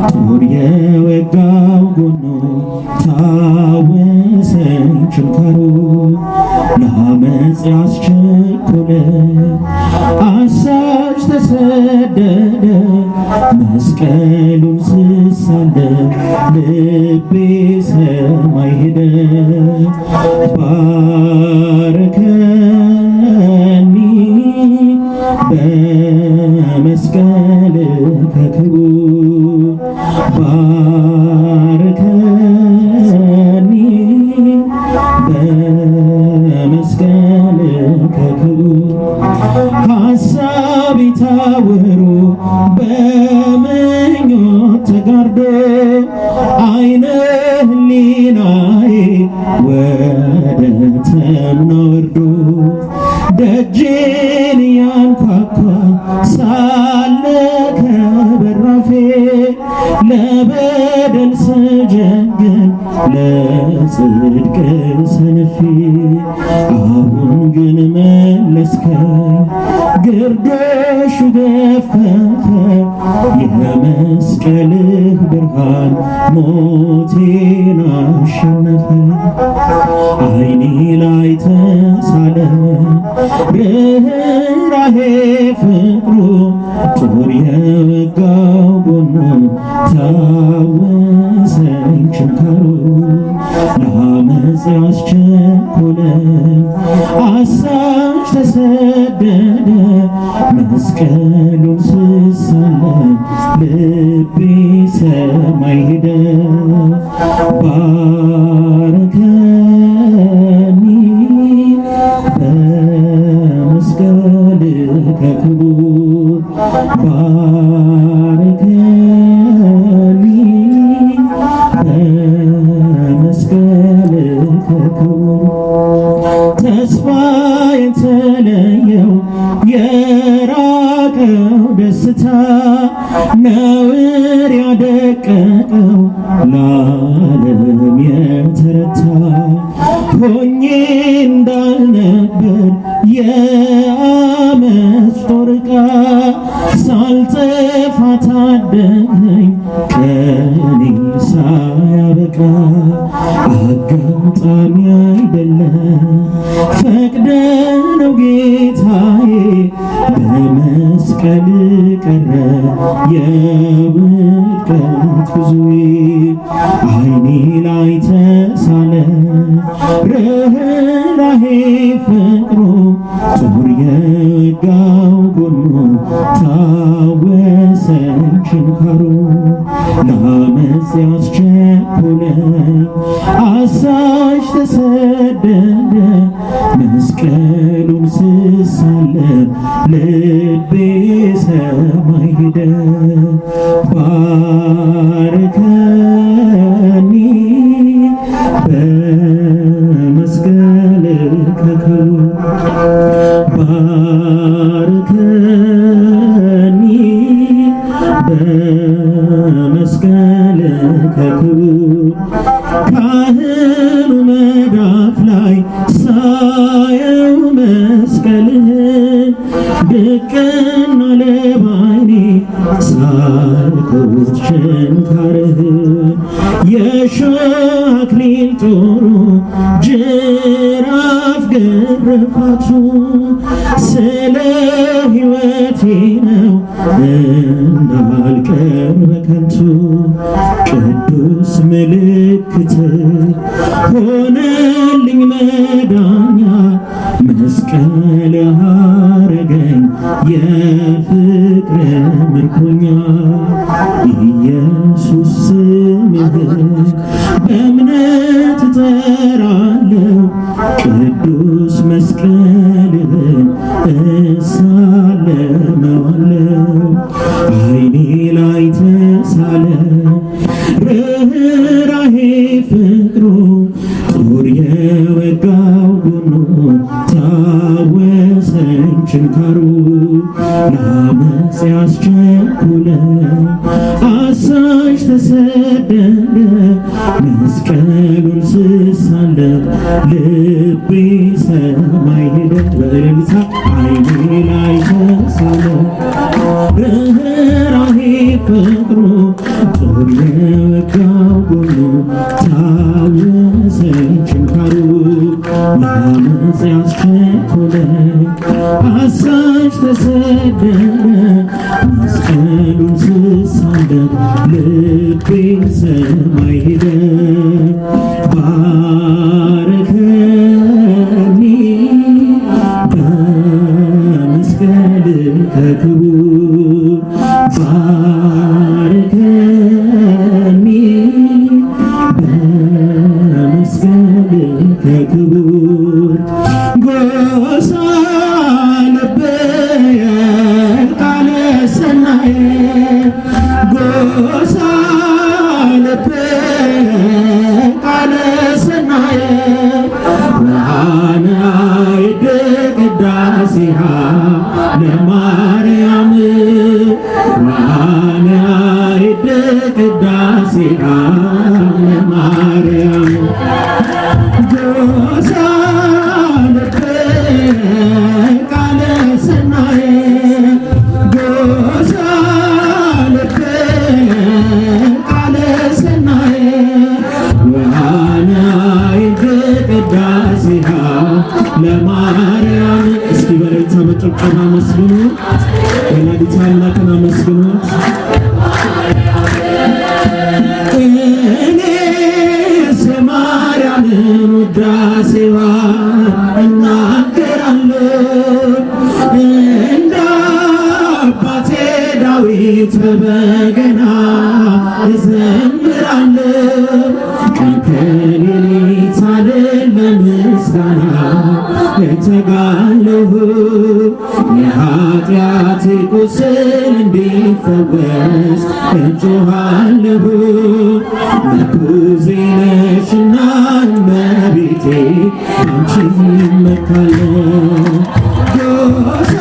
ጦር የወጋው ጎኑ ታወሰኝ ችንካሩ ለአመፅ ያስቸኮለ አሳች ተሰደደ መስቀሉን ስሳለም ልቤ ሰማይ ሄደ ባረከኒ በመስቀል ከክቡር ባረከኒ በመስቀል ከክቡር ሐሳቤ ታውሮ በምኞት ተጋርዶ አይነ ህሊናዬ ወደ ተምና ወርዶ ደጄን ያንኳኳ ሳለ ከበራፌ ለበደል ስጀግን ለጽድቅ ሰንፌ አሁን ግን መለስከኝ ግርዶሹ ገፈፈ የመስቀልህ ብርሃን ሞቴን አሸነፈ አይኔ ላይ ተሳለ ርኅራኄ ፍቅሩ ጦር የወጋው ጎኑ ታወሰኝ ችንካሩ ለአመፅ ያስቸኮለ አሳች ተሰደደ መስቀሉን ስሳለም ልቤ ሰማይ ሄደ ባረከኒ በመስቀል ከክቡር ባረከኒ በመስቀል ከክቡር ተስፋ የተለየው የራቀው ደስታ ነውር ያደቀቀው ለዓለም የተረታ ሆኜ እንዳልነበር የአመፅ ጦር ዕቃ ሳልጠፋ ታደገኝ ቀኔ ሳያበቃ አጋጣሚ አይደለም ፈቅደ ነው ጌታዬ በመስቀል ቀረ የውድቀት ጉዞዬ አይኔ ላይ ተሳለ ርኅራኄ ፍቅሩ ጦር የወጋው ጎኑ ታወሰኝ ችንካሩ ለአመፅ ያስቸኮለኝ አሳች ተሰደደ መስቀሉን ስሳለም ልቤ ሰማይ ሄደ ባረከኒ በመስቀል ከክቡር ባረከኒ በመስቀል ከክቡር ካህኑ መዳፍ ላይ ሳየው መስቀልህን ድቅን አለ ባይኔ ሳልኩት ችንካርህን የሾህ አክሊል ጦሩ ጅራፍ ግርፋቱ ስለ ሕይወቴ ነው እንዳልቀር በከንቱ ቅዱስ ምልክት ሆነልኝ መዳኛ መስቀል ያረገኝ የፍቅር ምርኮኛ ኢየሱስ ስምህን በእምነት እጠራለሁ ቅዱስ መስቀልህን እሳለመዋለሁ አይኔ ላይ ተሳለ ርኅራኄ ፍቅሩ ጦር የወጋው ጎኑ ታወሰኝ ችንካሩ ለአመፅ ያስቸኮለኝ አሳች ተሰደደ መስቀሉን ስሳለም ልቤ ሰማይ ሄደ በሌሊት አይኔ ላይ ተሳለ ርኅራኄ ፍቅሩ ጦር የወጋው ጎኑ ታወሰ ችንካሩ ለዓመፅ ያስቸኮለኝ አሳች ተሰደደ መስቀሉን ስሳለም ልቤ ሰማይ ሄደ ባረከኒ በመስቀል ክቡር ባረከኒ በመስቀል ክቡር ጎሳ ለበየ ቃለ ሰናየ ጎሳ ለበየ ቃለ ሰናየ ብርሃነ ቅዳሴሃ ለማርያም ብርሃነ ቅዳሴሃ ለማርያም ጎሳ ለበየ ቃለ ሰናየ ጎሳ ለበየ ቃለ ሰናየ ብርሃነ ቅዳሴሃ ለማርያም። እስኪ በረታ በጭብጨባ አመስግኑ፣ ወላዲተ አምላክን አመስግኑት። እኔስ የማርያምን ውዳሴዋን እናገራለሁ እንደ አባቴ ዳዊት በበገና እዘምራለሁ ቀን ከሌሊት ሳልል ለምስጋና እተጋለሁ የኃጢአቴ ቁስል እንዲፈወስ እጮኻለሁ ምርኩዜ ነሽና እመቤቴ አንቺ እመካለሁ ጎሳ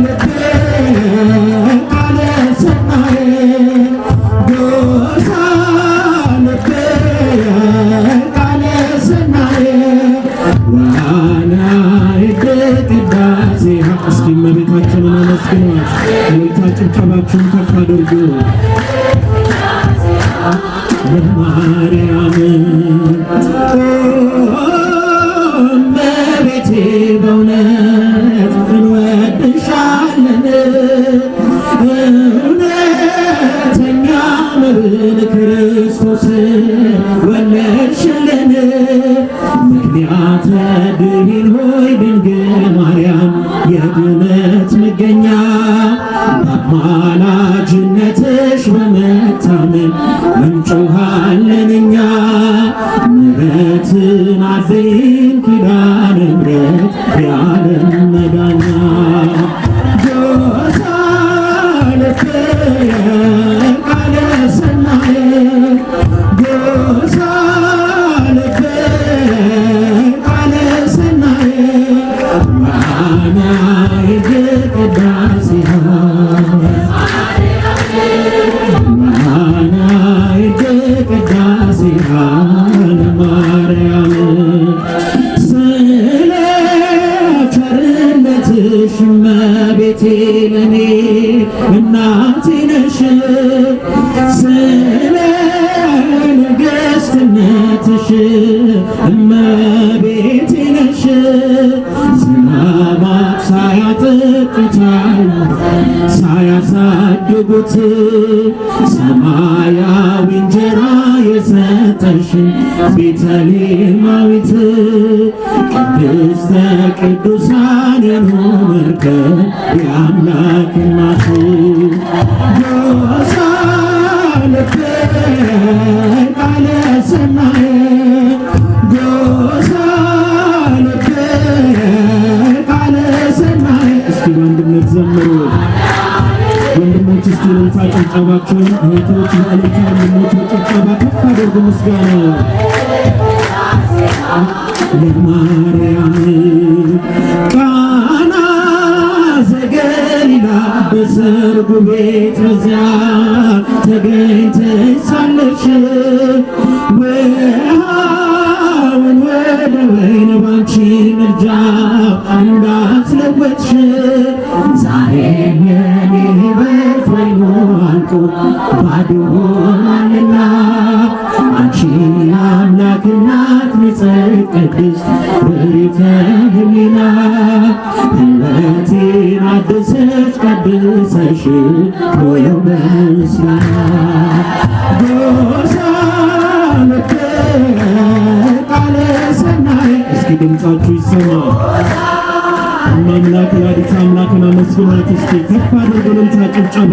ለበየ ቃለ ሰናየ ጎሳ ለበየ ቃለ ሰናየ ብርሃነ ቅዳሴሃ። እስኪ እመቤታችንን አመስግኗት። እልልታ ጭብጨባችሁን ከፍ አድርጉ። ለማርያም እመቤቴ በእውነት እንወድሻለን እውነተኛ መብል ክርስቶስ ወለድሽልን ምክንያተ ድኂን ሆይ ድንግል ማርያም የድነት መገኛ በአማላጅነትሽ በመታመን እንጮኻለን እኛ ምሕረትን አዘይን ኪዳነ ምሕረት የዓለም መዳኛ ጎሳ ለበየ ቃለ ሰናየ ጎሳ ለበየ ቃለ ሰናየ ብርሃነ ቅዳሴሃ ብርሃነ ቅዳሴሃ ለማርያም ስለ ቸርነትሽ እመቤቴ ለኔ እናቴ ነሽ ስለ ንግሥትነትሽ እመቤቴ ነሽ ዝናባት ሳያጠጡታል ሳያሳድጉት ሰማያዊ እንጀራ የሰጠሽን ቤተልሔማዊት ቅድስተ ቅዱሳን የኖመርከብ የአምላክ እናት ጎሳ ለበየ ቃለ ሰናየ ጎሳ ለበየ ቃለ ሰናየ። እስኪ በአንድነት ዘምሩ ወንድሞች። እስኪ እልልታ ጭብጨባችሁን እህቶች በእልልታ ወንድሞች በጭብጨባ ከፍ አድርጉ ምስጋና ለማርያም ቃና ዘገሊላ በሰርጉ ቤት በዚያ ተገኝተሽ ሳለሽ ውሃውን ወደ ወይን ባንቺ ምልጃ እንዳስለወጥሽ ዛሬም የኔ ሕይወት ወይኑ አልቆ ባዶ ሆኗልና አንቺ አምላክ እናት ንጽሕት ቅድስት ብርክተ ሕሊና ሕይወቴን አድሰሽ ቀድሰሽ ሆየው በምስጋና ጎሳ ቃለ ሰናይ እስኪ ድምፃችሁ ይሰማ አምላክ ወላዲተ አምላክን አመስግኗት እስኪ ከፍ አድርጎ እልልታ ጭብጨባ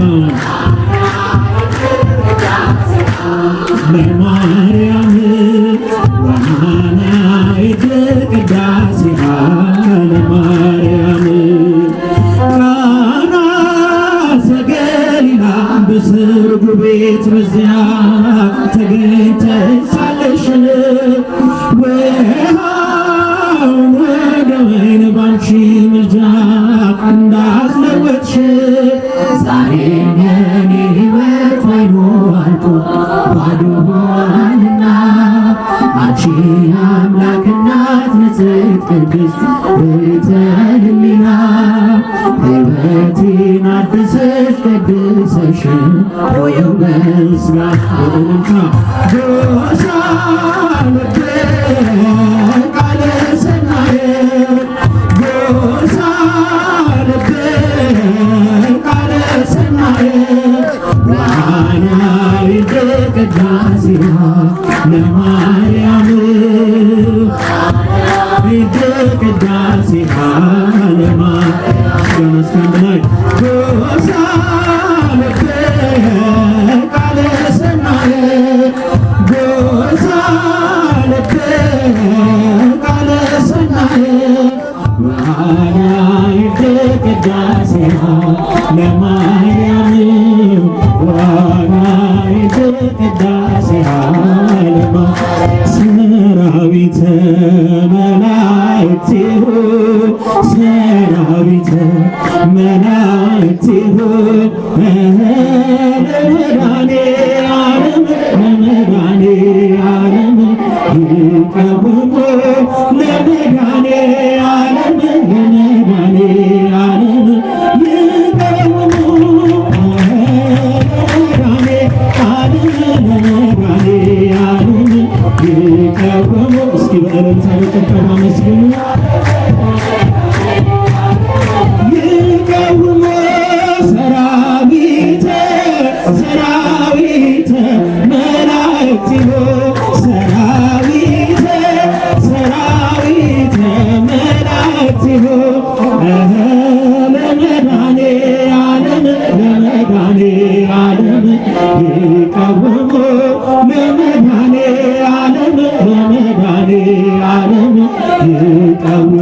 ለማርያም ወናናይት ቅዳሴሃ ለማርያም ቃና ዘገሊላ በሰርጉ ቤት በዚያ ተገኝተሽ ሳለሽ ውሃውን ወደ ወይን ባንቺ ምልጃ እንዳስለወጥሽ ዛሬም የኔ ሕይወት ወይኑ አልቆ ባዶ ሆኗልና አንቺ አምላክ እናት ንጽሕት ቅድስት ብርክተ ሕሊና ሕይወቴን አድሰሽ ቀድሰሽ ሆየው በምስጋና ወደልታ ጎሳ ቃለ ሰናየ ጎሳ ቃለ ሰናየ ዋናዊት ቅዳሴሃ ለማርያም ቅዳሴሃ ለማርያም መስከንድናይ ጎሳ ቃለ ሰናየ ጎሳ ቃለ ሰናየ ዋናዊት ቅዳሴሃ ለማርያም ዋናዊት ቅዳሴሃ ሰራዊተ መላእክቲሁ ሰራዊተ መላእክቲሁ ለመድኃኔዓለም ይቀውሙ ለመድኃኔዓለም ይቀውሙ እስኪ በእልልታ በጭብጨባ አመስግኑ ይቀውሙ ሰራዊተ መላእክቲሁ ሰራዊተ መላእክቲሁ ለመድኃኔዓለም ይቀውሙ ለመድኃኔዓለም ይቀውሙ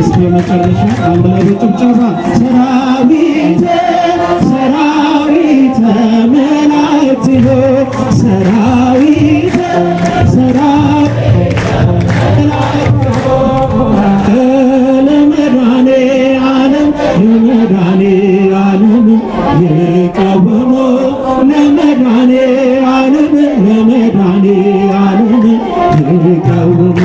እስኪ መጨረሻ አንድ ላይ በጭብጨባ ሰራዊተ መላእክቲሁ ሰራዊተ ለመድኃኔዓለም ይቀውሙ ለመድኃኔዓለም ይቀውሙ